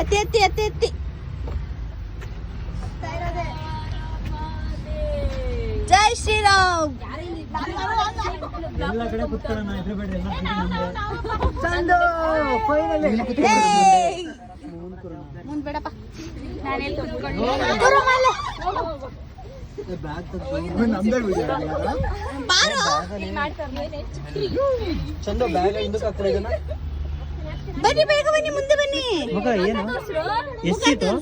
ಎತ್ತಿ ಎತ್ತಿ ಎತ್ತಿ ಎತ್ತಿ. ಜೈ ಶ್ರೀರಾಮ್. ಎಲ್ಲ ಕಡೆ ಕುತ್ಕೊಳ್ಳೋಣ, ಹೆದರಬೇಡ್ರಿ, ಎಲ್ಲ ಚಂದು ಮುಂದ್ ಬೇಡಪ್ಪ, ಚಂದ ಬ್ಯಾಗ್ ಹಿಂದಕ್ಕೆ ಹಾಕ್ತಾರೆ ಇದನ್ನ. ಬನ್ನಿ ಬೇಗ ಬನ್ನಿ, ಮುಂದೆ ಬನ್ನಿ. ಮಗ ಏನು ಎಷ್ಟಿತ್ತು?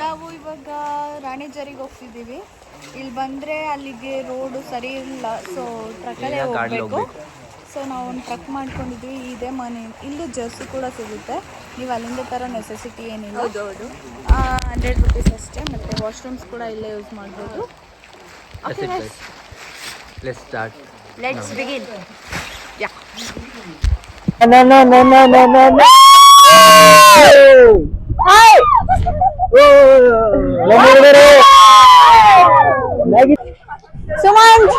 ನಾವು ಇವಾಗ ರಾಣಿಜರಿಗೆ ಹೋಗ್ತಿದ್ದೀವಿ. ಇಲ್ಲಿ ಬಂದರೆ ಅಲ್ಲಿಗೆ ರೋಡು ಸರಿ ಇಲ್ಲ, ಸೊ ಟ್ರಕ್ಕಲ್ಲೇ ಹೋಗಬೇಕು. ಸೊ ನಾವು ಒಂದು ಟ್ರಕ್ ಮಾಡ್ಕೊಂಡಿದ್ವಿ. ಇದೇ ಮನೆ, ಇಲ್ಲೂ ಜರ್ಸಿ ಕೂಡ ಸಿಗುತ್ತೆ. ನೀವು ಅಲ್ಲಿಂದ ಥರ ನೆಸೆಸಿಟಿ ಏನಿಲ್ಲ. ಹೌದು 100 ರೂಪೀಸ್ ಅಷ್ಟೇ. ಮತ್ತು ವಾಶ್ರೂಮ್ಸ್ ಕೂಡ ಇಲ್ಲೇ ಯೂಸ್ ಮಾಡ್ಬೋದು. Okay let's start. Let's begin. Yeah Sumanth,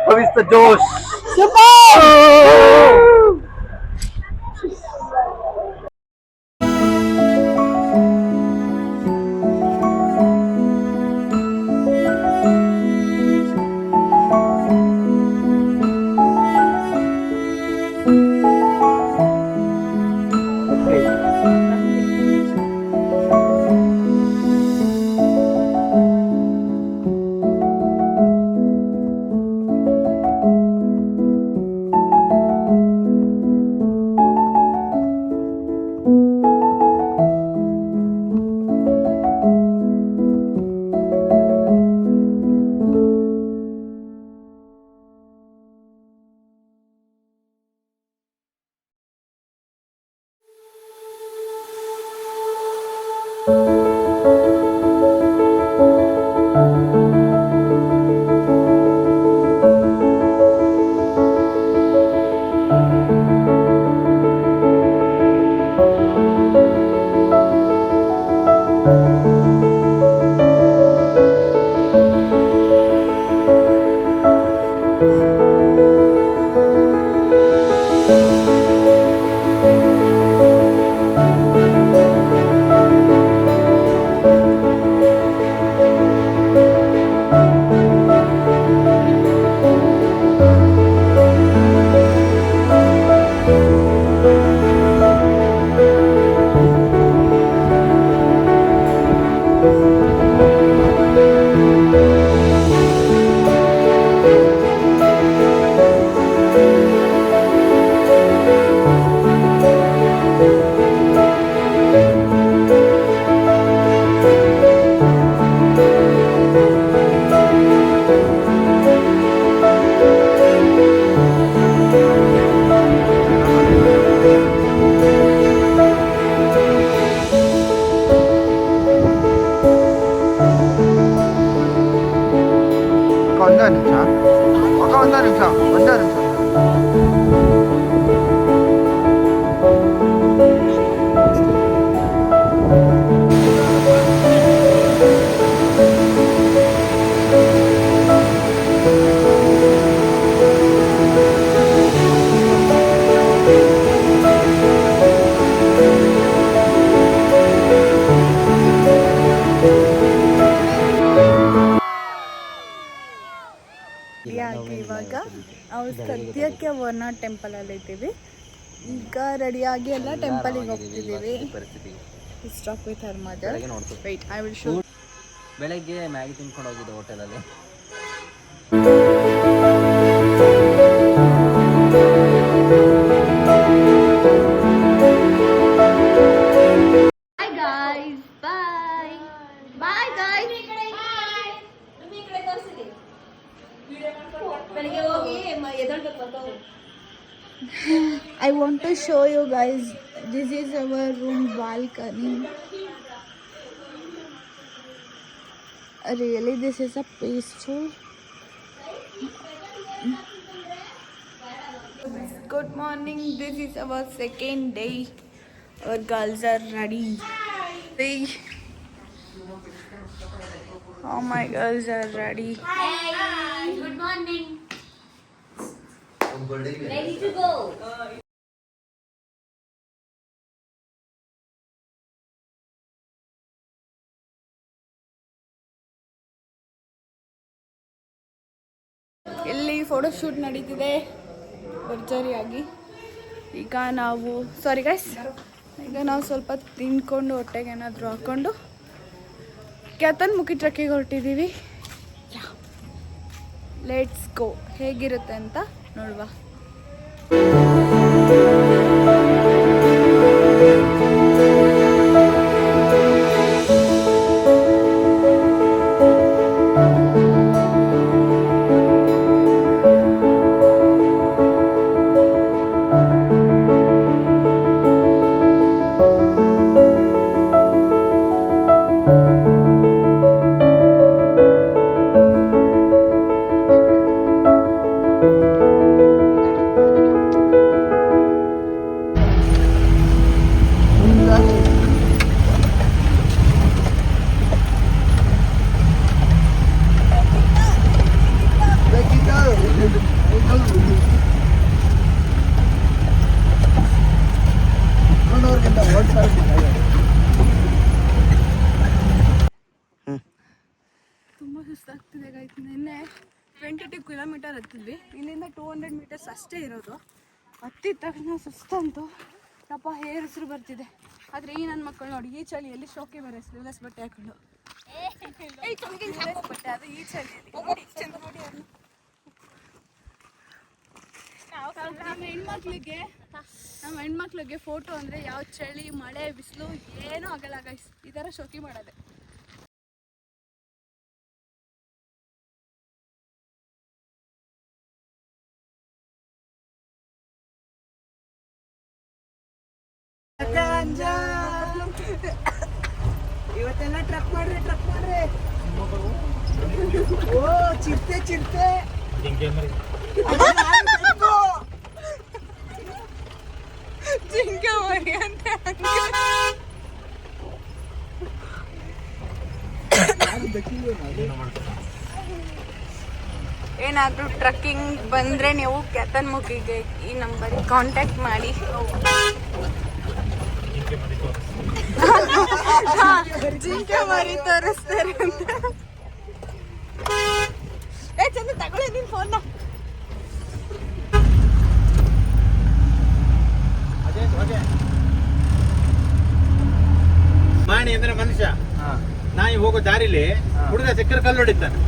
How is the Josh? Super. Horanadu ಟೆಂಪಲಲ್ಲಿ ಇದ್ದೀವಿ. ಈಗ ರೆಡಿಯಾಗಿ ಎಲ್ಲ ಟೆಂಪಲಿಗೆ ಹೋಗ್ತಿದ್ದೀವಿ. Stop with her mother. Wait, I will show. ಬೆಳಗ್ಗೆ ಮ್ಯಾಗಿ ತಿನ್ಕೊಂಡು ಹೋಗಿದ್ದೆ ಹೋಟೆಲಲ್ಲಿ. Bye guys. Bye. Bye guys. I want to show you guys. This is our room balcony. Really, this is a peaceful. Good morning. This is our second day. Our girls are ready. Hey. Oh, my girls are ready. Hi. Good morning. Ready to go. ಇಲ್ಲಿ photo shoot ನಡೀತಿದೆ ಭರ್ಜರಿಯಾಗಿ. ಈಗ ನಾವು ಸ್ವಲ್ಪ ತಿನ್ಕೊಂಡು ಹೊಟ್ಟೆಗೆ ಏನಾದರೂ ಹಾಕ್ಕೊಂಡು ಕ್ಯಾತನ್ಮುಖಿ ಟ್ರಕ್ಕಿಗೆ ಹೊರಟಿದ್ದೀವಿ. Let's go. ಹೇಗಿರುತ್ತೆ ಅಂತ ನೋಡುವ. ತುಂಬ ಸುಸ್ತಾಗ್ತಿದೆ ಗಾಯ್ತು. ನಿನ್ನೆ 22 ಕಿಲೋಮೀಟರ್ ಹತ್ತಿದ್ವಿ. ಇಲ್ಲಿಂದ 200 ಮೀಟರ್ಸ್ ಅಷ್ಟೇ ಇರೋದು. ಹತ್ತಿದ ತಕ್ಷಣ ಸುಸ್ತಂತು. ಯಪ್ಪ ಹೇರಸರು ಬರ್ತಿದೆ. ಆದರೆ ಈ ನನ್ನ ಮಕ್ಕಳು ನೋಡಿ, ಈ ಚಳಿಯಲ್ಲಿ ಶೋಕಿ ಬರೋ ಸ್ಲೀವ್ಲೆಸ್ ಬಟ್ಟೆ ಹಾಕೊಂಡು ಬಟ್ಟೆ ಅದು ಈ ಚಳಿಯಲ್ಲಿ ಚಂದ ನೋಡಿ. ನಮ್ಮ ಹೆಣ್ಮಕ್ಳಿಗೆ ಫೋಟೋ ಅಂದರೆ ಯಾವ ಚಳಿ ಮಳೆ ಬಿಸಿಲು ಏನೂ ಆಗಲ್ಲ ಗೈಸ್. ಈ ಥರ ಶೋಕಿ ಮಾಡೋದೆ. ಇವತ್ತೆಲ್ಲ ಟ್ರಕ್ ಮಾಡ್ರಿ. ಓ ಚಿರತೆ ಜಿಂಕೆ ಮರಿ ಅಂತ ಏನಾದರೂ ಟ್ರಕ್ಕಿಂಗ್ ಬಂದರೆ ನೀವು ಕ್ಯಾತನ್ಮುಖಿಗೆ ಈ ನಂಬರಿಗೆ ಕಾಂಟ್ಯಾಕ್ಟ್ ಮಾಡಿ. ಜಿಂಕೆ ಮರಿ ತೋರಿಸ್ತಾರೆ ಅಂತ. ಚಂದ ತಗೊಳ್ಳಿ ನಿನ್ ಫೋನ್ನ. ಮಾಣಿ ಅಂದ್ರೆ ಮನುಷ್ಯ. ನಾಯಿ ಹೋಗೋ ದಾರಿಲಿ ಹುಡುಗ ಸಿಕ್ಕರೆ ಕಲ್ಲು ಹೊಡಿತಾನೆ.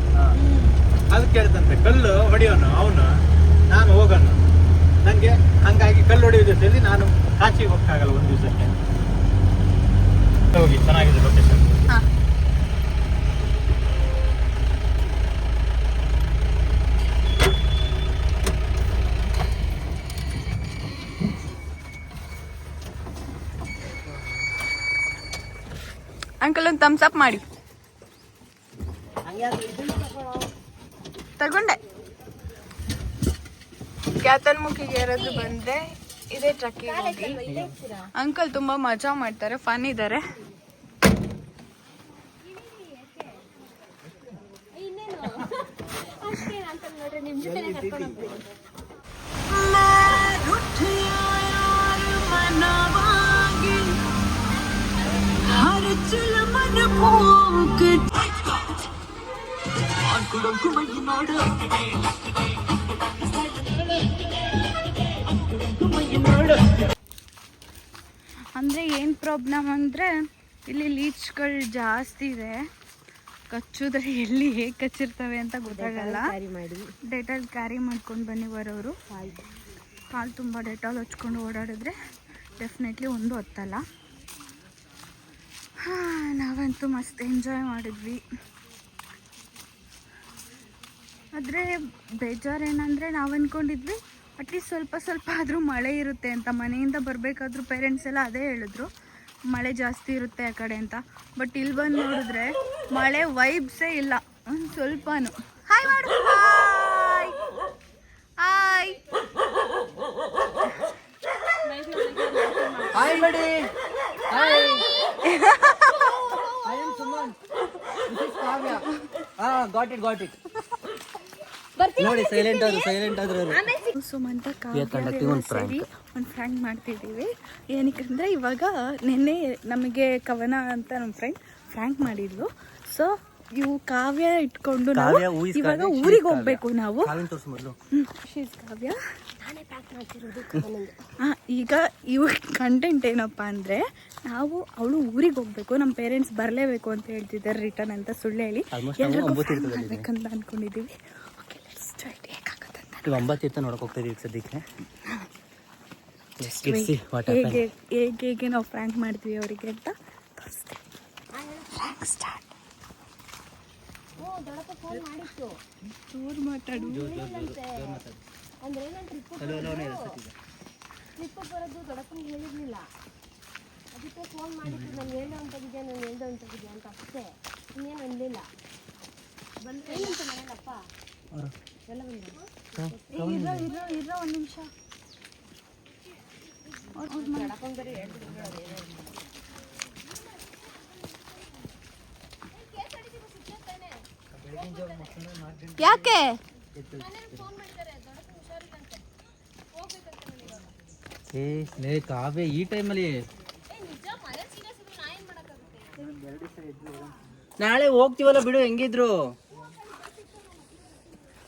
ಅದಕ್ಕೆ ಕೇಳ್ತಂತೆ ಕಲ್ಲು ಹೊಡಿಯೋನು ಅವನು, ನಾನು ಹೋಗೋನು. ನಂಗೆ ಹಂಗಾಗಿ ಕಲ್ಲು ಹೊಡೆಯೋ ದಿವಸದಲ್ಲಿ ನಾನು ಕಾಶಿಗೆ ಹೋಗಕ್ಕಾಗಲ್ಲ ಒಂದು ದಿವಸಕ್ಕೆ. ಹೋಗಿ ಚೆನ್ನಾಗಿದೆ ಲೊಕೇಶನ್. ಅಂಕಲ್ ಒಂದು ಥಮ್ಸ್ ಅಪ್ ಮಾಡಿ. ತಗೊಂಡೆ. ಕ್ಯಾತನ್ಮುಖಿಗೆ ಯಾರಾದ್ರೂ ಬಂದ್ರೆ ಇದೇ ಟ್ರಕ್ಕಿಂಗ್ ಹೋಗಿ. ಅಂಕಲ್ ತುಂಬಾ ಮಜಾ ಮಾಡ್ತಾರೆ, ಫನ್ ಇದ್ದಾರೆ. ಅಂದರೆ ಏನು ಪ್ರಾಬ್ಲಮ್ ಅಂದರೆ ಇಲ್ಲಿ ಲೀಚ್ಗಳು ಜಾಸ್ತಿ ಇದೆ. ಕಚ್ಚಿದ್ರೆ ಎಲ್ಲಿ ಹೇಗೆ ಕಚ್ಚಿರ್ತವೆ ಅಂತ ಗೊತ್ತಾಗಲ್ಲ. ಡೆಟಾಲ್ ಕ್ಯಾರಿ ಮಾಡ್ಕೊಂಡು ಬನ್ನಿ ಬರೋರು. ಕಾಲು ತುಂಬ ಡೆಟಾಲ್ ಹಚ್ಕೊಂಡು ಓಡಾಡಿದ್ರೆ ಡೆಫಿನೆಟ್ಲಿ ಒಂದು ಹೊತ್ತಲ್ಲ. ನಾವಂತೂ ಮಸ್ತ್ ಎಂಜಾಯ್ ಮಾಡಿದ್ವಿ. ಆದರೆ ಬೇಜಾರೇನಂದರೆ ನಾವು ಅಂದ್ಕೊಂಡಿದ್ವಿ ಅಟ್ಲೀಸ್ಟ್ ಸ್ವಲ್ಪ ಆದರೂ ಮಳೆ ಇರುತ್ತೆ ಅಂತ. ಮನೆಯಿಂದ ಬರಬೇಕಾದ್ರೂ ಪೇರೆಂಟ್ಸ್ ಎಲ್ಲ ಅದೇ ಹೇಳಿದ್ರು, ಮಳೆ ಜಾಸ್ತಿ ಇರುತ್ತೆ ಆ ಕಡೆ ಅಂತ. ಬಟ್ ಇಲ್ಲಿ ಬಂದು ನೋಡಿದ್ರೆ ಮಳೆ ವೈಬ್ಸೇ ಇಲ್ಲ ಒಂದು ಸ್ವಲ್ಪನೂ. ಹಾಯ್ ಮಾಡು, ಹಾಯ್ ಹಾಯ್ ಹಾಯ್ ಬಡಿ. Hi, I am Suman, this is Kavya. Got it ನೋಡಿ, ಸೈಲೆಂಟ್ ಆದ್ರು ಸುಮಂತ ಸೇರಿ ಒಂದು ಫ್ರೆಂಡ್ ಮಾಡ್ತಿದ್ದೀವಿ. ಏನಕ್ಕಂದರೆ ಇವಾಗ ನಿನ್ನೆ ನಮಗೆ ಕವನ ಅಂತ ನಮ್ಮ ಫ್ರ್ಯಾಂಕ್ ಮಾಡಿದ್ಲು. ಸೊ ಇವು ಕಾವ್ಯ ಇಟ್ಕೊಂಡು ನಾವು ಇವಾಗ ಊರಿಗೆ ಹೋಗ್ಬೇಕು. ನಾವು ಕಾವ್ಯ ಈಗ ಇವ ಕಂಟೆಂಟ್ ಏನಪ್ಪ ಅಂದರೆ ನಾವು ಅವಳು ಊರಿಗೆ ಹೋಗ್ಬೇಕು, ನಮ್ಮ ಪೇರೆಂಟ್ಸ್ ಬರಲೇಬೇಕು ಅಂತ ಹೇಳ್ತಿದ್ದಾರೆ ರಿಟರ್ನ್ ಅಂತ ಸುಳ್ಳು ಹೇಳಿ ಮಾಡ್ಬೇಕಂತ ಅಂದ್ಕೊಂಡಿದ್ದೀವಿ. ಒಂಬತ್ತು ನೋಡಕ್ ಹೋಗ್ತಾ ಇದೀವಿ ಸದ್ಯಕ್ಕೆ. ಹೇಗೆ ನಾವು ಫ್ರ್ಯಾಂಕ್ ಮಾಡ್ತೀವಿ ಅವರಿಗೆ ಅಂತ ತೋರಿಸ್ತೀವಿ. Frank start. ಜೋರು ಮಾತಾಡು. ಟ್ರಿಪ್ ಬರೋದು ದೊಡ್ಡಪ್ಪನಿಗೆ ಹೇಳಿರ್ಲಿಲ್ಲ, ಅದಕ್ಕೆ ಫೋನ್ ಮಾಡಿತ್ತು. ನಾನು ಹೇಳ್ದೆ ಹೊಂಟೋಗಿದ್ದೆ ಅಂತ ಅಷ್ಟೇ, ಇನ್ನೇನು ಅನ್ಲಿಲ್ಲ. ಬಂದ್ರೆ ಏನಂತ ಮನೇಲಪ್ಪ ಎಲ್ಲ ಬಂದು ಇರೋ ಒಂದು ನಿಮಿಷ. ಯಾಕೆ ಕಾವ್ಯ ಈ ಟೈಮಲ್ಲಿ ನಾಳೆ ಹೋಗ್ತೀವಲ್ಲ ಬಿಡು, ಹೆಂಗಿದ್ರು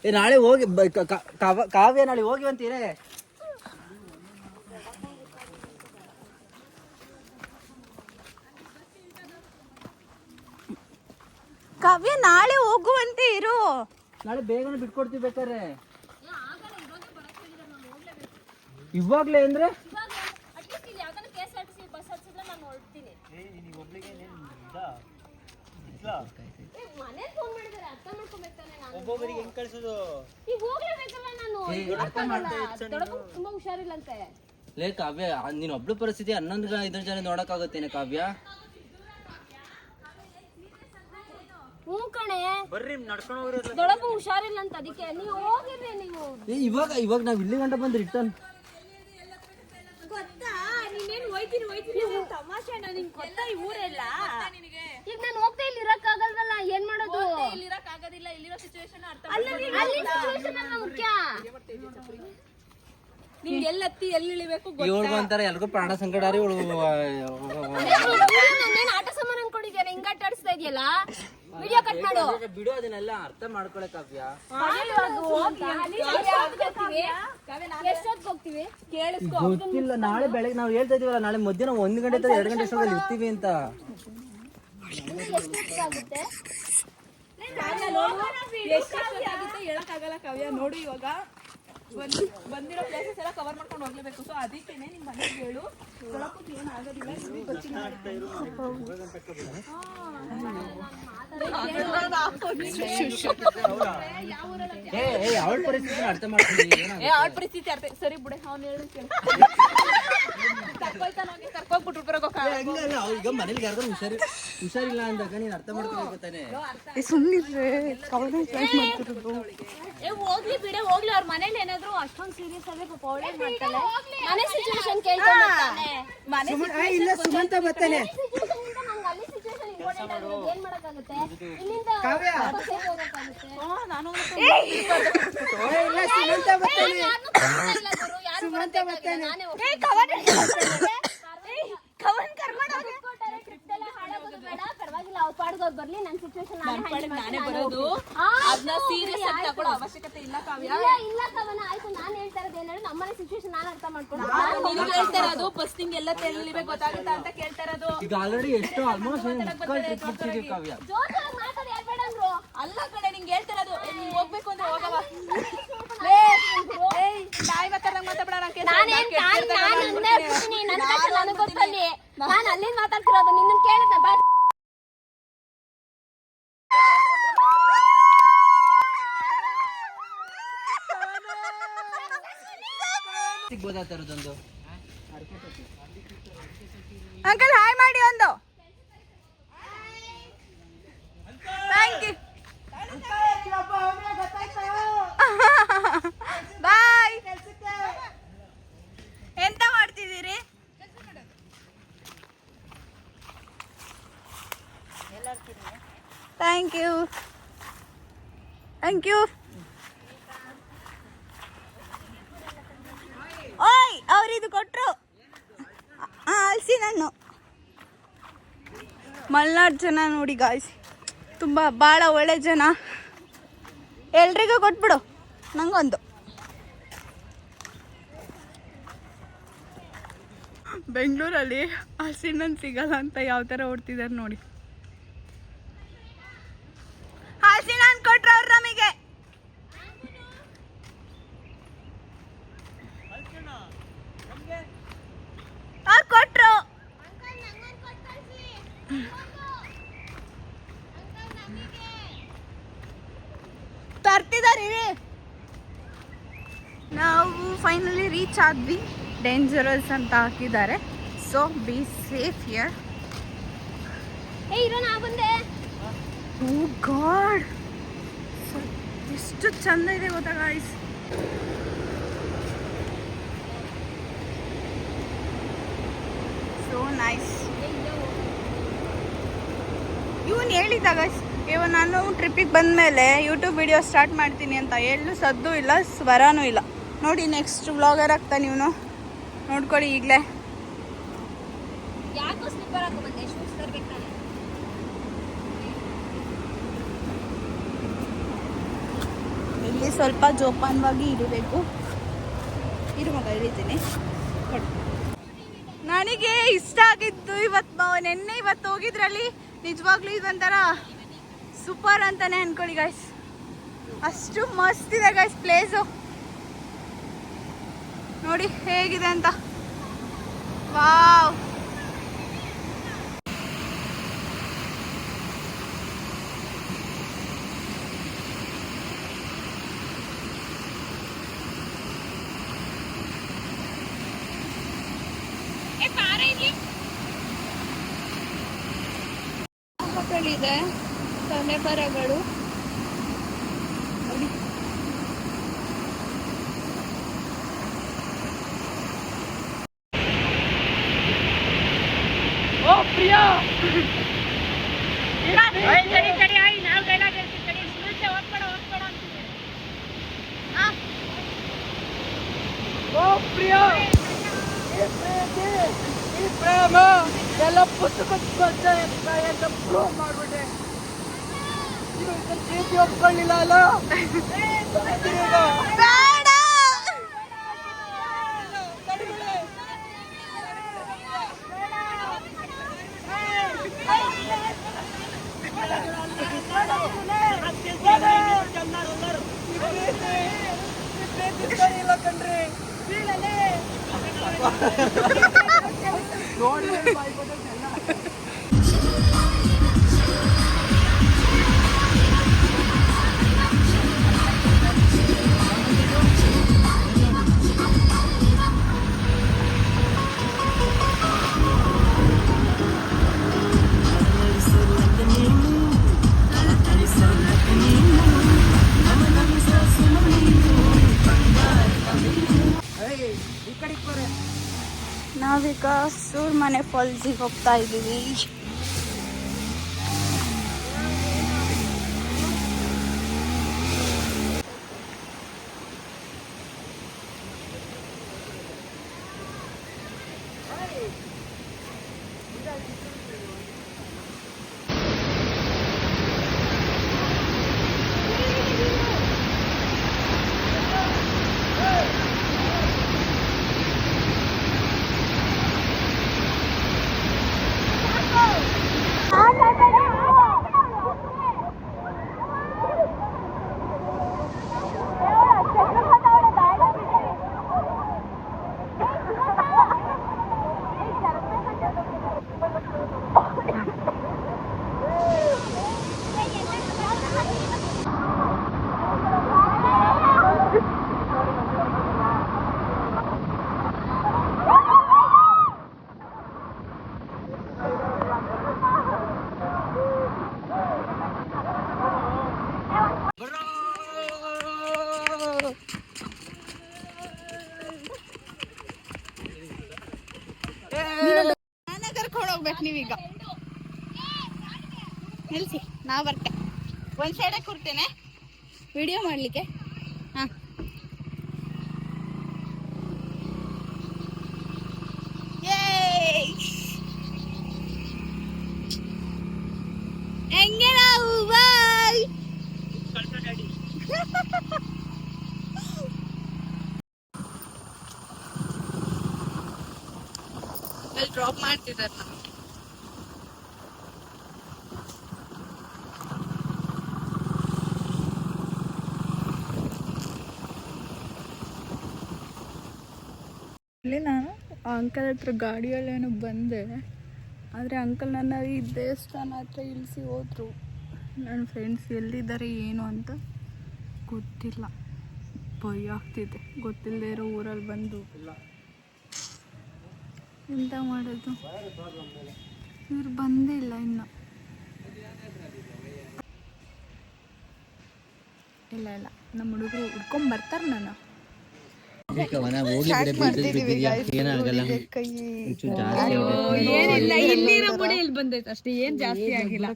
ನಾಳೆ ಹೋಗಿ ಕಾವ್ಯ ನಾಳೆ ಹೋಗಿವಂತೀರೇ. ಕಾವ್ಯ ನಾಳೆ ಹೋಗುವಂತೆ ಇರು. ನಾಳೆ ಬೇಗನೆ ಬಿಟ್ಕೊಡ್ತೀವಿ ಬೇಕಾರೆ. ಇವಾಗ್ಲೇ ಅಂದ್ರೆ ಒಬ್ಬೊಬ್ಬರಿಗೆ ಹೆಂಗ್ ಕಳ್ಸೋದು? ಈಗ ಹೋಗ್ಲೇಬೇಕಲ್ಲ ನಾನು. ತುಂಬಾ ಹುಷಾರಿಲ್ಲಂತೆ. ಲೇ ಕಾವ್ಯ, ನೀನ್ ಒಬ್ಳು ಪರಿಸ್ಥಿತಿ 11 ಜನ ನೋಡಕ್ಕಾಗತ್ತೇನೆ ಕಾವ್ಯ? ಹ್ಞೂ ಕಣೆ, ಬರ್ರಿ ನಡ್ಕೊಂಡು ಹೋಗ್ರಿ. ದೊಡ್ಡಪ್ಪ ಹುಷಾರಿಲ್ಲ ಅಂತ, ಅದಕ್ಕೆ ನೀವು ಹೋಗಿರ್ರಿ. ನೀವು ಇವಾಗ ನಾವ್ ಇಲ್ಲಿ ಗಂಟ ಬಂದ್ ರಿಟರ್ನ್ ಗೊತ್ತಾ? ನೀನೇನು ಹೋಯ್ತೀನಿ ತಮಾಷೆ ನಿಂಗೆ ಗೊತ್ತಾ? ಈ ಊರೆಲ್ಲ ಈಗ ನಾನು ಹೋಗ್ತಾ ಇಲ್ಲಿ ಇರಕ್ಕಾಗಲ್ವಲ್ಲ, ಏನ್ ಮಾಡೋದು? ಇಲ್ಲಿ ಇರಕ್ಕಾಗೋದಿಲ್ಲ, ಇಲ್ಲಿರೋ ಸಿಚುವೇಶನ್ ಅರ್ಥ ಮಾಡ್ಕೊಳ್ಳಿ. ಮುಖ್ಯ ನಿಮ್ಗೆ ಎಲ್ಲತ್ತಿ ಎಲ್ಲಿ ಇಳಿಬೇಕು ಇವಳು ಅಂತಾರೆ, ಎಲ್ರಿಗೂ ಪ್ರಾಣ ಸಂಕಟ ರೀ. ನಾನೇನು ಆಟ ಸಾಮಾನು ಅನ್ಕೊಂಡಿದ್ದೇನೆ, ಹಿಂಗ ಆಟ ಆಡಿಸ್ತಾ ಇದೆಯಲ್ಲ. ವಿಡಿಯೋ ಕಟ್ ಮಾಡು. ಬಿಡು, ಅದನ್ನೆಲ್ಲ ಅರ್ಥ ಮಾಡ್ಕೊಳೆ ಕಾವ್ಯ. ಎಷ್ಟೊತ್ತು ಹೋಗ್ತೀವಿ ಗೊತ್ತಿಲ್ಲ. ನಾಳೆ ಬೆಳಗ್ಗೆ ನಾವು ಹೇಳ್ತಾ ಇದೀವಲ್ಲ, ನಾಳೆ ಮಧ್ಯಾಹ್ನ 1 ಗಂಟೆ 2 ಗಂಟೆ ಅಷ್ಟರಲ್ಲಿ ಇರ್ತೀವಿ ಅಂತ. ಎಷ್ಟೊತ್ತಾಗುತ್ತೆ ಹೇಳಕ್ಕಾಗಲ್ಲ ಕಾವ್ಯ. ನೋಡು ಇವಾಗ ಬಂದಿರೋ ಪ್ಲೇಸಸ್ ಎಲ್ಲ ಕವರ್ ಮಾಡ್ಕೊಂಡು ಹೋಗ್ಲೇಬೇಕು. ಸೊ ಅದಕ್ಕೇನೆ ನಿಮ್ ಮನೆಗೆ ಹೇಳು, ಏನು ಆಗೋದಿಲ್ಲ. ಅವಳ ಪರಿಸ್ಥಿತಿ ಅರ್ಥ ಮಾಡ್ತೀನಿ. ಅವ್ರ ಪರಿಸ್ಥಿತಿ ಅರ್ಥ ಸರಿ ಬಿಡೆ. ಅವ್ನು ಹೇಳಿ ಹಂಗಲ್ಲ, ಈಗ ಮನೇಲಿ ಯಾರು ಹುಷಾರಿಲ್ಲ ಅಂದಾಗ ನೀನ್ ಅರ್ಥ ಮಾಡ್ಕೋಬೇಕು ತಾನೆ. ಸುಮ್ಮನಿದ್ರೆ ಹೋಗ್ಲಿ ಬಿಡೆ, ಹೋಗ್ಲಿ. ಅವ್ರ ಮನೇಲಿ ಏನಾದ್ರು ಅಷ್ಟೊಂದು ಸೀರಿಯಸ್ ಆಗಿ ಪಾಪ ಅವಳೇ ಮಾಡ್ತಾಳೆ. ಮನೆ ಸಿಚುವೇಶನ್ ಕೇಳ್ಕೊಂಡ್ಬರ್ತಾನೆ. ಇಲ್ಲ, ಸುಮಂತ ಬರ್ತಾನೆ. ಅಲ್ಲಿ ಸಿಚುವೇಶನ್ ಇಂಪಾರ್ಟೆಂಟ್ ಆಗಿದೆ, ಏನ್ ಮಾಡಕ್ಕಾಗುತ್ತೆ? ಇಲ್ಲಿಂದ ಬಸ್ಸಿಗೆ ಹೋಗಕ್ಕಾಗುತ್ತೆ. ಇಲ್ಲ, ಸುಮಂತ ಬರ್ತಾನೆ. ಸುಮಂತ ಬರ್ತಾನೆ. ನಾನೇ ಕವನ್ ಕರ್ಕೊಂಡು ಹೋಗಿ ಟ್ರಿಪ್ ಎಲ್ಲ ಹಾಳಾಗೋದು ಬೇಡ, ಪರವಾಗಿಲ್ಲ. ಅವ್ರ ಪಾಡ್ಗೆ ಅವ್ರು ಬರ್ಲಿ ನನ್ನ ಸಿಚುವೇಶನ್ ನಾನೇ ಬರೋದು ಅದನ್ನ ಸೀರಿಯಸ್ ಆಗಿ ತಗೊಳ್ಳೋ ಅವಶ್ಯಕತೆ ಇಲ್ಲ ಕಾವ್ಯ. ಇಲ್ಲ ಕವನ ಆಯ್ತು. ನಾನು ಹೇಳ್ತಾ ಇರೋದು ಏನಾದ್ರು ನಮ್ಮನೆ ಸಿಚುವೇಶನ್ ನಾನು ಅರ್ಥ ಮಾಡ್ಕೊಂಡು ನೀನು ಹೇಳ್ತಾ ಇರೋದು ಫಸ್ಟ್ ನಿಂಗೆ ಎಲ್ಲ ತಿಳಿಬೇಕು ಗೊತ್ತಾಗುತ್ತಾ ಅಂತ ಕೇಳ್ತಾ ಇರೋದು. ಈಗ ಆಲ್ರೆಡಿ ಎಷ್ಟು ಆಲ್ಮೋಸ್ಟ್ ಟ್ರಿಪ್ ಮುಗಿಸಿದೀವಿ ಕಾವ್ಯ. ಜೋರಾಗಿ ಮಾತಾಡಿ ಯಾರ್ಬೇಡ ಅಂದ್ರು. ಅಲ್ಲ ಕಡೆ ನಿಂಗೆ ಹೇಳ್ತಾ ಇರೋದು ನೀನ್ ಹೋಗ್ಬೇಕು ಅಂದ್ರೆ ಹೋಗವ. ನಾಯಿ ಮಾತಾಡ್ದಂಗ್ ಮಾತಾಡ್ಬೇಡ. ನಾನು ಗೊತ್ತಲ್ಲಿ ನಾನು ಅಲ್ಲಿಂದ ಮಾತಾಡ್ತಿರೋದು ನಿನ್ನ ಕೇಳಿದ್ನ ಬಾ. ಸಿಗ್ಬೋದಾ ತರದೊಂದು ಅಂಕಲ್ ಹಾಯ್ ಮಾಡಿ ಒಂದು. Thank you bye. ಎಂತ ಮಾಡ್ತಿದ್ದೀರಿ? Thank you thank you. ಓಯ್ ಅವ್ರಿದು ಕೊಟ್ರು ಹಲಸಿನಣ್ಣು. ಮಲ್ನಾಡು ಜನ ನೋಡಿ ಗಾಯ್ಸ್, ತುಂಬ ಭಾಳ ಒಳ್ಳೆ ಜನ. ಎಲ್ರಿಗೂ ಕೊಟ್ಬಿಡು, ನಂಗೊಂದು. ಬೆಂಗಳೂರಲ್ಲಿ ಹಲಸಿನಣ್ಣು ಸಿಗಲ್ಲ ಅಂತ ಯಾವ ಥರ ಓಡ್ತಿದ್ದಾರೆ ನೋಡಿ. ಹಲಸಿನಣ್ಣು ಕೊಟ್ರು ಅವ್ರು ನಮಗೆ. ಅವ್ರು ಕೊಟ್ರು. ತರ್ತಿದಾರೆ. ನಾವು ಫೈನಲಿ ರೀಚ್ ಆದ್ವಿ. ಡೇಂಜರಸ್ ಅಂತ ಹಾಕಿದ್ದಾರೆ, ಸೊ ಬಿ ಸೇಫ್ ಹಿಯರ್. ಏ ಇರೋ ನಾ ಬಂದೆ. ಓ ಗಾಡ್, ಎಷ್ಟು ಚಂದ ಇದೆ ಗೊತ್ತಾ ಗಾಯ್ಸ್. So nice. ಇವನು ಹೇಳಿದ ಗಾಯ್ಸ್, ಇವಾಗ ನಾನು ಟ್ರಿಪ್ಪಿಗೆ ಬಂದಮೇಲೆ ಯೂಟ್ಯೂಬ್ ವಿಡಿಯೋ ಸ್ಟಾರ್ಟ್ ಮಾಡ್ತೀನಿ ಅಂತ. ಎಲ್ಲೂ ಸದ್ದು ಇಲ್ಲ, ಸ್ವರನೂ ಇಲ್ಲ. ನೋಡಿ ನೆಕ್ಸ್ಟ್ ವ್ಲಾಗರ್ ಆಗ್ತಾನೆ ಇವನು, ನೋಡ್ಕೊಳ್ಳಿ ಈಗಲೇ. ಯಾಕೋ ಸ್ಲಿಪ್ಪರ್ ಹಾಕೋ ಬಂದೆ, ಶೂಸ್ ತರ್ಬೇಕು ನಾನು. ಇಲ್ಲಿ ಸ್ವಲ್ಪ ಜೋಪಾನವಾಗಿ ಇಡಬೇಕು. ಇರು ಮಗ, ಇಳಿತೀನಿ. ನನಗೆ ಇಷ್ಟ ಆಗಿದ್ದು ನಿನ್ನೆ ಇವತ್ತು ಹೋಗಿದ್ರಲ್ಲಿ ನಿಜವಾಗ್ಲೂ ಇದೊಂಥರ ಸೂಪರ್ ಅಂತಾನೆ ಅನ್ಕೊಳ್ಳಿ ಗಾಯ್ಸ್. ಅಷ್ಟು ಮಸ್ತ್ ಇದೆ ಗಾಯ್ಸ್ ಪ್ಲೇಸು. ನೋಡಿ ಹೇಗಿದೆ ಅಂತ. ವಾವ್, ಇದೆ ತಲೆಬರಗಳು. ಓ ಪ್ರಿಯಾ, ಓ ಪ್ರಿಯಾ, ಈ ಪ್ರೇಮ ಎಲ್ಲ ಪುಸ್ತಕದ ಅಂತ ಪ್ರೂವ್ ಮಾಡ್ಬಿಟ್ಟೆ. ಪ್ರೀತಿ ಒಪ್ಕೊಳ್ಳಿಲ್ಲ ಅಲ್ಲ. ಇಲ್ಲ ಕಣ್ರಿ, ನೋಡಿ ನಾವೀಗ ಸೂರ್ಮನೆ ಫಾಲ್ಸಿಗೆ ಹೋಗ್ತಾ ಇದ್ದೀವಿ. ಮಾಡ್ಬೇಕು ನೀವೀಗ. ನಿಲ್ಸಿ, ನಾ ಬರ್ತೆ. ಒಂದು ಸೈಡೇ ಕೂರ್ತೇನೆ ವಿಡಿಯೋ ಮಾಡಲಿಕ್ಕೆ. ಹಾಂ, ಹೆಂಗೆ ನಾವು ಬಾಯ್. ಅಲ್ಲಿ ಡ್ರಾಪ್ ಮಾಡ್ತಿದ್ದಾರೆ ನಾವು. ಇಲ್ಲಿ ನಾನು ಆ ಅಂಕಲ್ ಹತ್ರ ಗಾಡಿಯಲ್ಲೇನೋ ಬಂದೆ, ಆದರೆ ಅಂಕಲ್ ನನ್ನ ಈ ದೇವಸ್ಥಾನ ಹತ್ರ ಇಳಿಸಿ ಹೋದ್ರು. ನನ್ನ ಫ್ರೆಂಡ್ಸ್ ಎಲ್ಲಿದ್ದಾರೆ ಏನು ಅಂತ ಗೊತ್ತಿಲ್ಲ. ಭಯ ಆಗ್ತಿದೆ, ಗೊತ್ತಿಲ್ಲದೆ ಇರೋ ಊರಲ್ಲಿ ಬಂದು ಎಂತ ಮಾಡೋದು. ಇವ್ರು ಬಂದೇ ಇಲ್ಲ ಇನ್ನು. ಇಲ್ಲ ಇಲ್ಲ, ನಮ್ಮ ಹುಡುಗರು ಹುಡ್ಕೊಂಡ್ ಬರ್ತಾರೆ. ನಾನು ಏನಿಲ್ಲ, ಇಲ್ಲಿರೋ ಬುಡ ಇಲ್ಲಿ ಬಂದೈತೆ ಅಷ್ಟೇ, ಏನ್ ಜಾಸ್ತಿ ಆಗಿಲ್ಲ.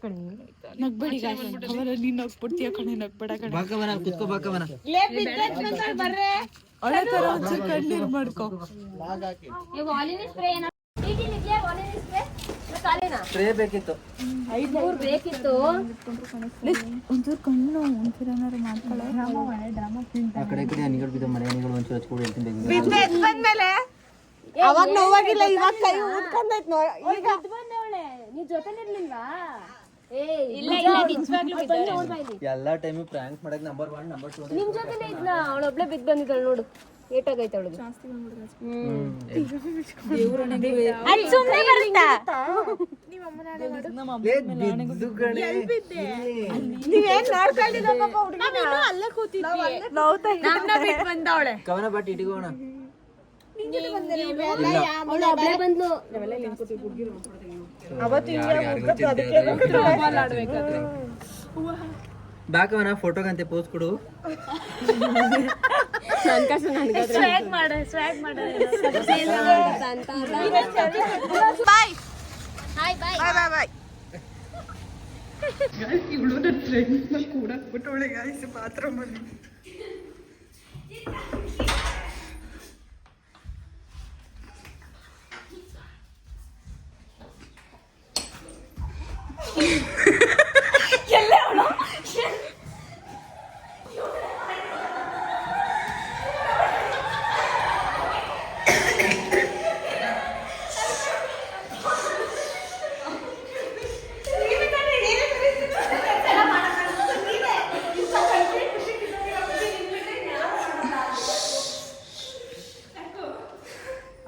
ನಗ್ಬೇಡಿ, ನೀನ್ ನಗ್ಬಿಡ್ತೀಯ ಕಣೆ, ನಗ್ಬೇಡ ಕಣೆ. ಒಳ್ಳೆ ತರ ಒಂಚೂರು ಕಣ್ಣೀರ್ ಮಾಡ್ಕೊ. ಸ್ಪ್ರೇ ಬೇಕಿತ್ತು. ಒಂಚೂರು ಕಣ್ಣು ಒಂಚೂರು ಏನಾರು ಮಾಡ್ಕೊಳ್ಳೋ. ಆ ಕಡೆ ಕಡೆ ಹನಿಗಳು ಬಿದ್ದು ಮಳೆ ಹನಿಗಳು ಒಂಚೂರು ಹಚ್ಕೊಂಡು ಹೇಳ್ತೀನಿ. ಅವಾಗ ನೋವಾಗಿಲ್ಲ, ಇವಾಗ ಕೈ ಉಟ್ಕೊಂಡೈತ್ ಈಗ. ನೀ ಜೊತೆಲಿರ್ಲಿಲ್ವಾ? ಎಲ್ಲಾ ಟೈಮು ಪ್ರ್ಯಾಂಕ್ ಮಾಡಕ್ ನಂಬರ್ 1 ನಂಬರ್ 2 ನಿಮ್ ಜೊತೆನೇ ಇದ್ನ, ಅವಳೊಬ್ಳೆ ಬಿದ್ದು ಬಂದಿದ್ದಾಳೆ ನೋಡು, ಏಟಾಗೈತೆ ಅವಳಿಗೆ. ಕವನ ಬಟ್ ಇಟ್ಕೋಣ. ಅವಳೊಬ್ಳೆ ಬಂದ್ಲು. ಬಾಕವನ ಫೋಟೋಗಂತೆ ಪೋಸ್ ಕೊಡು. ಬಾಯ್ ಹಾಯ್ ಬಾಯ್ ಬಾಯ್ ಬಾಯ್. ಇವಳು ನನ್ನ ಫ್ರೆಂಡ್ನ ಕೂಡ ಬಿಟ್ಟವಳೆ ಗಾಯ್ಸ್ ಬಾತ್ರೂಮಲ್ಲಿ.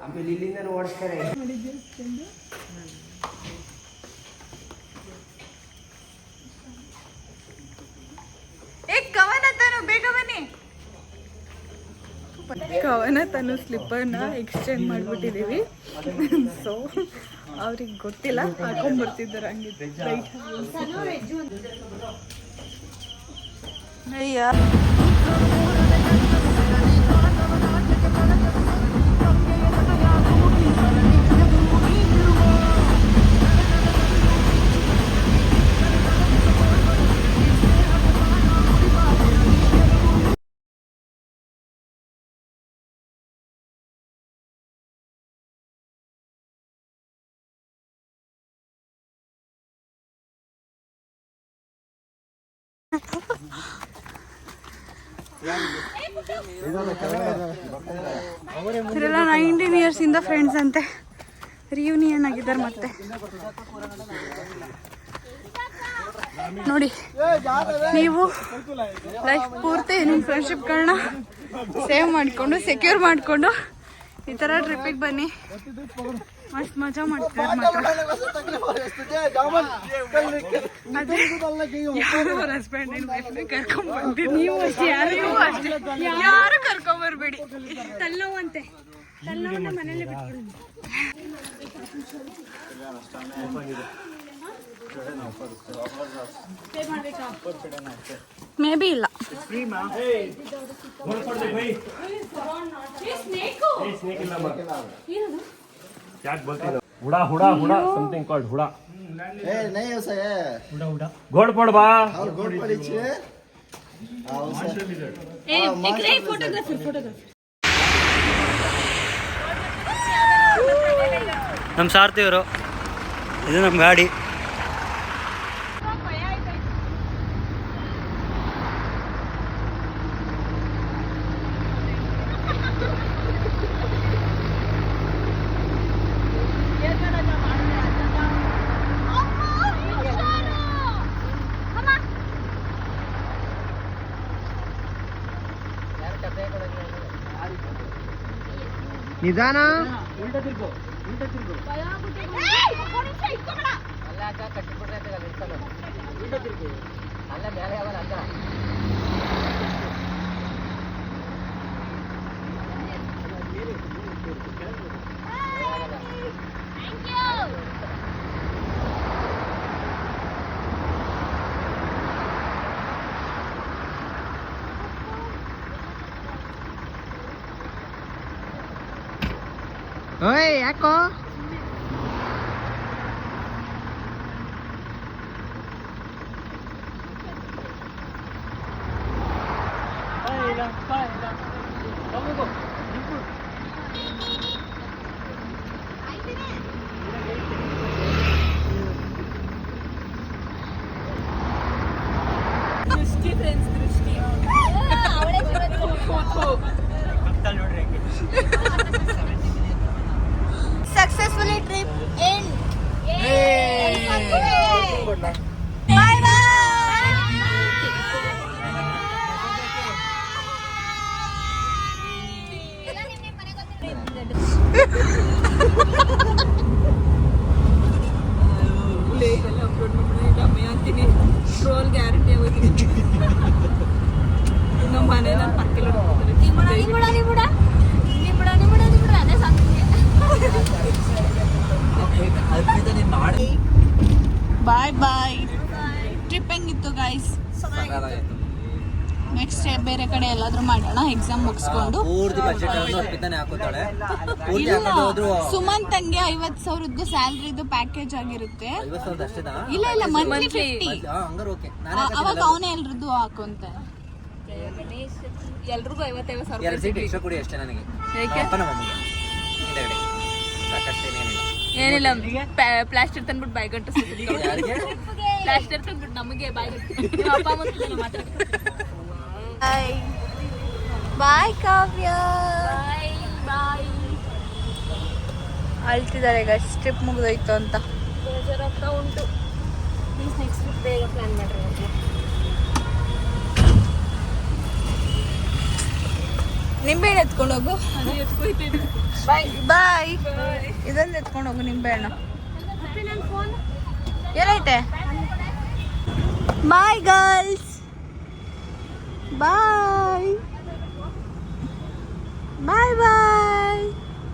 ಆಮೇಲೆ ಇಲ್ಲಿಂದ ಓಡಿಸ್ತಾರೆ. ಕವನ ತನ್ನ ಸ್ಲಿಪ್ಪರ್ನ ಎಕ್ಸ್ಚೇಂಜ್ ಮಾಡಿಬಿಟ್ಟಿದ್ದೀವಿ. ಸೊ ಅವ್ರಿಗೆ ಗೊತ್ತಿಲ್ಲ, ಹಾಕೊಂಡ್ಬರ್ತಿದ್ದಾರೆ ಹಂಗಿದ್ರೆ. ಅಯ್ಯ ಇವರೆಲ್ಲ 19 ಇಯರ್ಸ್ ಇಂದ ಫ್ರೆಂಡ್ಸ್ ಅಂತೆ. ರಿಯೂನಿಯನ್ ಆಗಿದ್ದಾರೆ ಮತ್ತೆ. ನೋಡಿ, ನೀವು ಲೈಫ್ ಪೂರ್ತಿ ನಿಮ್ಮ ಫ್ರೆಂಡ್ಶಿಪ್ಗಳನ್ನ ಸೇವ್ ಮಾಡಿಕೊಂಡು ಸೆಕ್ಯೂರ್ ಮಾಡಿಕೊಂಡು ಈ ಥರ ಟ್ರಿಪ್ಪಿಗೆ ಬನ್ನಿ. ಮಸ್ತ್ ಮಜಾ ಮಾಡ್ತಾರೆ ಮಾತ್ರ. ಯಾರು ಅವ್ರ ಹಸ್ಬೆಂಡ್ ಅಂಡ್ ವೈಫ್ನ ಕರ್ಕೊಂಡ್ಬರ್ತೀರಿ. ನೀವು ಅಷ್ಟೇ, ಯಾರು ಕರ್ಕೊಂಬರ್ಬೇಡಿ. ತಲ್ಲೋವಂತೆ, ತಲ್ಲೋವನ್ನ ಮನೇಲಿ ಬಿಟ್ಬಿಡಿ. ಮೇ ಬಿ ಇಲ್ಲ. हुडा हुडा हुडा समथिंग कॉल्ड हुडा ए नहीं हो सके गोड पड बा और गोड पड़ी छे ನಮ್ಮ ಸಾರ್ತಿಯವರು ಇದು ನಮ್ಮ ಗಾಡಿ. ನಿಧಾನ ಓಯ್ ಯಾಕೋ Successfully trip end. Bye bye. Troll guarantee ಆಗೋದಿಲ್ಲ ನಮ್ಮ ಮನೆ ನಾನು ಪಕ್ಕಿಲ್ಲ ಅದೇ ಬಾಯ್ ಬಾಯ್. ಟ್ರಿಪ್ ಹೆಂಗಿತ್ತು ಗೈಸ್? ನೆಕ್ಸ್ಟ್ ಬೇರೆ ಕಡೆ ಎಲ್ಲಾದ್ರೂ ಮಾಡೋಣ ಎಕ್ಸಾಮ್ ಮುಗಿಸ್ಕೊಂಡು. ಪೂರ್ತಿ ಬಜೆಟ್ ಹಾಕೋತಾಳೆ. ಸುಮಂತ್ ತಂಗೆ 50,000 ಸ್ಯಾಲ್ರಿದು ಪ್ಯಾಕೇಜ್ ಆಗಿರುತ್ತೆ. 50,000 ಅಷ್ಟೇನಾ? ಇಲ್ಲ ಇಲ್ಲ ಮಂತ್ಲಿ 50. ಹಂಗಾರ ಓಕೆ. ಅವಾಗ ಅವನೇ ಎಲ್ರದ್ದು ಹಾಕೊಂತ. ಎಲ್ರಿಗೂ 55,000 ಎರಡು ಸೀಟ್ ಎಕ್ಸ್ಟ್ರಾ ಕೊಡಿ ಅಷ್ಟೇ ನನಗೆ. ಅಪ್ಪ ನಮ್ಮ ಅಮ್ಮಗೆ ಹಿಂದಗಡೆ ಸಾಕಷ್ಟೇನೇನಿಲ್ಲ. ಏನಿಲ್ಲ ಪ್ಲಾಸ್ಟರ್ ತಂದ್ಬಿಟ್ಟು ಬಾಯ್ಗಂಟು ಪ್ಲಾಸ್ಟರ್ ತಂದ್ಬಿಟ್ಟು ನಮಗೆ ಬಾಯ್ಗಂಟು ಅಪ್ಪ ಅಮ್ಮ ಮಾತಾಡ್ತಾರೆ. ಬಾಯ್ ಕಾವ್ಯ. ಬಾಯ್ ಅಳ್ತಿದ್ದಾರೆ ಗೈಸ್, ಟ್ರಿಪ್ ಮುಗಿದೋಯ್ತು ಅಂತ. ಬೇಜಾರಾಗ್ತಾ ಉಂಟು. ಪ್ಲೀಸ್ ನೆಕ್ಸ್ಟ್ ಟ್ರಿಪ್ ಬೇಗ ಪ್ಲಾನ್ ಮಾಡ್ರಿ. ನಿಂಬೆಹಣ್ಣು ಎತ್ಕೊಂಡು ಹೋಗು. ಬಾಯ್ ಬಾಯ್. ಇದೊಂದು ಎತ್ಕೊಂಡು ಹೋಗು ನಿಂಬೆಹಣ್ಣು. ಏನೈತೆ? Boy girls. ಬಾಯ್ ಬಾಯ್ ಬಾಯ್.